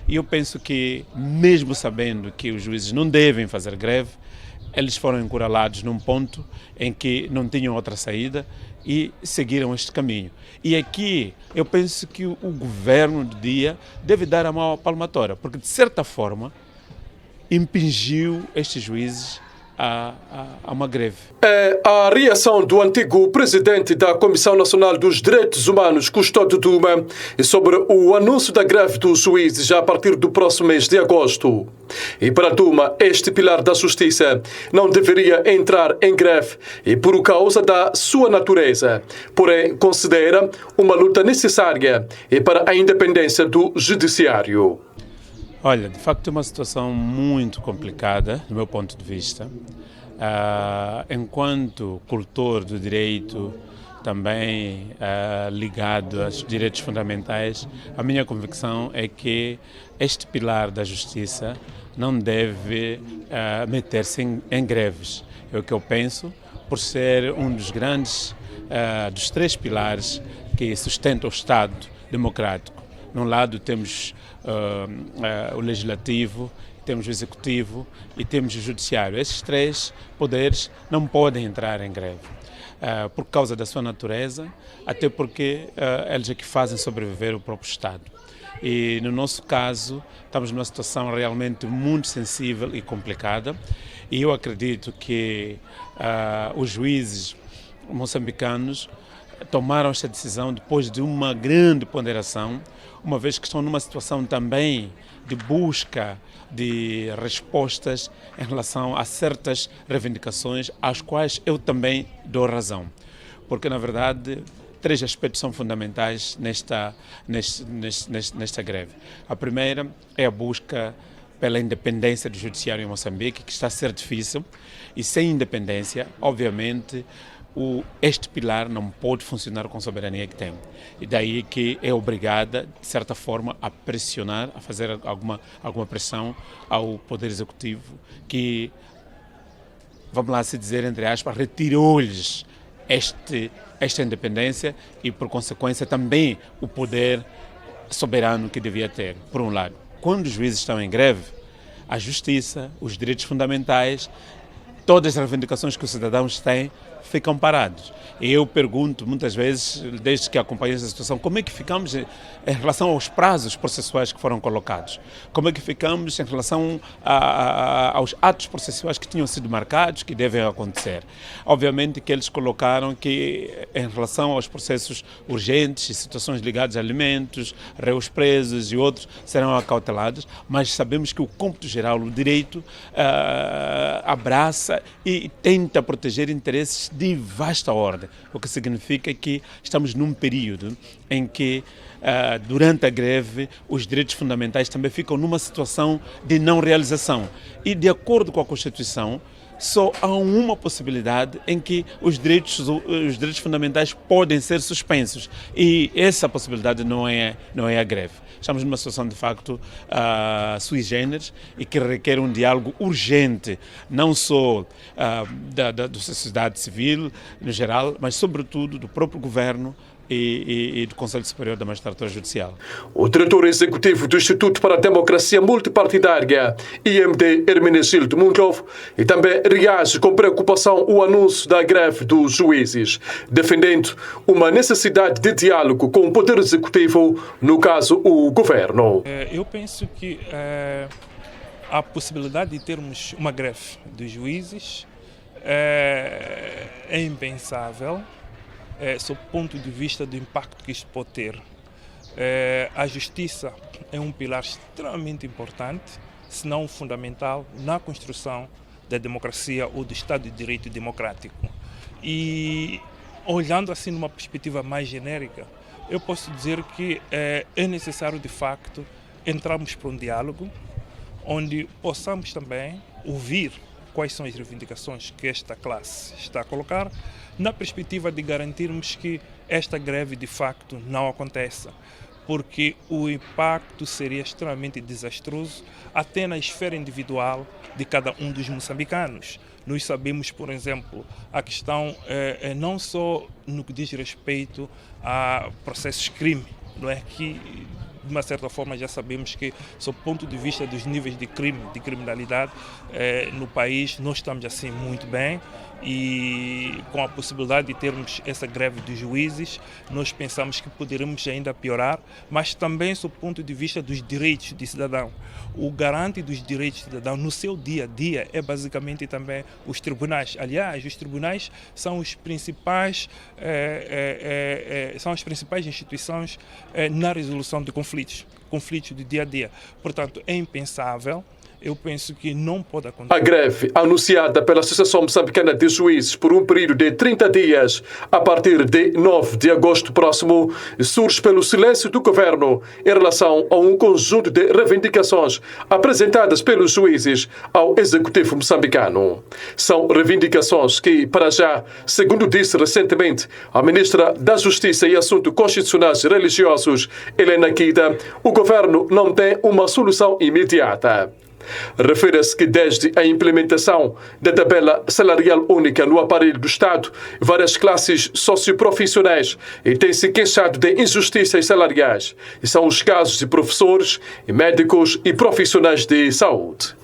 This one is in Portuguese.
E eu penso que, mesmo sabendo que os juízes não devem fazer greve, eles foram encurralados num ponto em que não tinham outra saída e seguiram este caminho. E aqui eu penso que o governo do dia deve dar a mão à palmatória, porque de certa forma impingiu estes juízes a uma greve. É a reação do antigo presidente da Comissão Nacional dos Direitos Humanos, Custódio Duma, sobre o anúncio da greve dos juízes a partir do próximo mês de agosto. E para Duma, este pilar da justiça não deveria entrar em greve e por causa da sua natureza, porém considera uma luta necessária e para a independência do judiciário. Olha, de facto é uma situação muito complicada, do meu ponto de vista. Enquanto cultor do direito, também ligado aos direitos fundamentais, a minha convicção é que este pilar da justiça não deve meter-se em greves. É o que eu penso, por ser um dos grandes, dos três pilares que sustentam o Estado democrático. Num lado temos o legislativo, temos o executivo e temos o judiciário. Esses três poderes não podem entrar em greve por causa da sua natureza, até porque eles é que fazem sobreviver o próprio Estado. E no nosso caso estamos numa situação realmente muito sensível e complicada e eu acredito que os juízes moçambicanos tomaram esta decisão depois de uma grande ponderação, uma vez que estão numa situação também de busca de respostas em relação a certas reivindicações, às quais eu também dou razão. Porque, na verdade, três aspectos são fundamentais nesta greve. A primeira é a busca pela independência do judiciário em Moçambique, que está a ser difícil, e sem independência, obviamente, este pilar não pode funcionar com a soberania que tem. E daí que é obrigada, de certa forma, a pressionar, a fazer alguma pressão ao Poder Executivo que, vamos lá se dizer, entre aspas, retirou-lhes esta independência e, por consequência, também o poder soberano que devia ter, por um lado. Quando os juízes estão em greve, a justiça, os direitos fundamentais, todas as reivindicações que os cidadãos têm ficam parados. E eu pergunto muitas vezes, desde que acompanhei essa situação, como é que ficamos em relação aos prazos processuais que foram colocados? Como é que ficamos em relação aos atos processuais que tinham sido marcados, que devem acontecer? Obviamente que eles colocaram que, em relação aos processos urgentes e situações ligadas a alimentos, réus presos e outros, serão acautelados, mas sabemos que o cômputo geral, o direito, abraça e tenta proteger interesses de vasta ordem, o que significa que estamos num período em que, durante a greve, os direitos fundamentais também ficam numa situação de não realização. E, de acordo com a Constituição, só há uma possibilidade em que os direitos fundamentais podem ser suspensos. E essa possibilidade não é a greve. Estamos numa situação, de facto, sui generis e que requer um diálogo urgente, não só da sociedade civil, no geral, mas, sobretudo, do próprio governo e do Conselho Superior da Magistratura Judicial. O diretor executivo do Instituto para a Democracia Multipartidária, IMD, Hermenegildo Mundlov, e também reage com preocupação o anúncio da greve dos juízes, defendendo uma necessidade de diálogo com o Poder Executivo, no caso, o governo. Eu penso que a possibilidade de termos uma greve dos juízes é impensável. Sob o ponto de vista do impacto que isto pode ter. A justiça é um pilar extremamente importante, se não fundamental, na construção da democracia ou do Estado de Direito democrático. E, olhando assim numa perspectiva mais genérica, eu posso dizer que é necessário, de facto, entrarmos para um diálogo onde possamos também ouvir quais são as reivindicações que esta classe está a colocar, na perspectiva de garantirmos que esta greve de facto não aconteça, porque o impacto seria extremamente desastroso até na esfera individual de cada um dos moçambicanos. Nós sabemos, por exemplo, a questão não só no que diz respeito a processos crime, não é, que de uma certa forma já sabemos que, sob o ponto de vista dos níveis de crime, de criminalidade, no país nós estamos assim muito bem, e com a possibilidade de termos essa greve dos juízes, nós pensamos que poderemos ainda piorar, mas também sob o ponto de vista dos direitos do cidadão. O garante dos direitos do cidadão no seu dia a dia é basicamente também os tribunais. Aliás, os tribunais são os principais, são as principais instituições na resolução de conflitos do dia a dia. Portanto, é impensável. Eu penso que não pode acontecer. A greve, anunciada pela Associação Moçambicana de Juízes por um período de 30 dias, a partir de 9 de agosto próximo, surge pelo silêncio do governo em relação a um conjunto de reivindicações apresentadas pelos juízes ao executivo moçambicano. São reivindicações que, para já, segundo disse recentemente a ministra da Justiça e Assuntos Constitucionais e Religiosos, Helena Kida, o governo não tem uma solução imediata. Refere-se que desde a implementação da tabela salarial única no aparelho do Estado, várias classes socioprofissionais têm se queixado de injustiças salariais. E são os casos de professores, médicos e profissionais de saúde.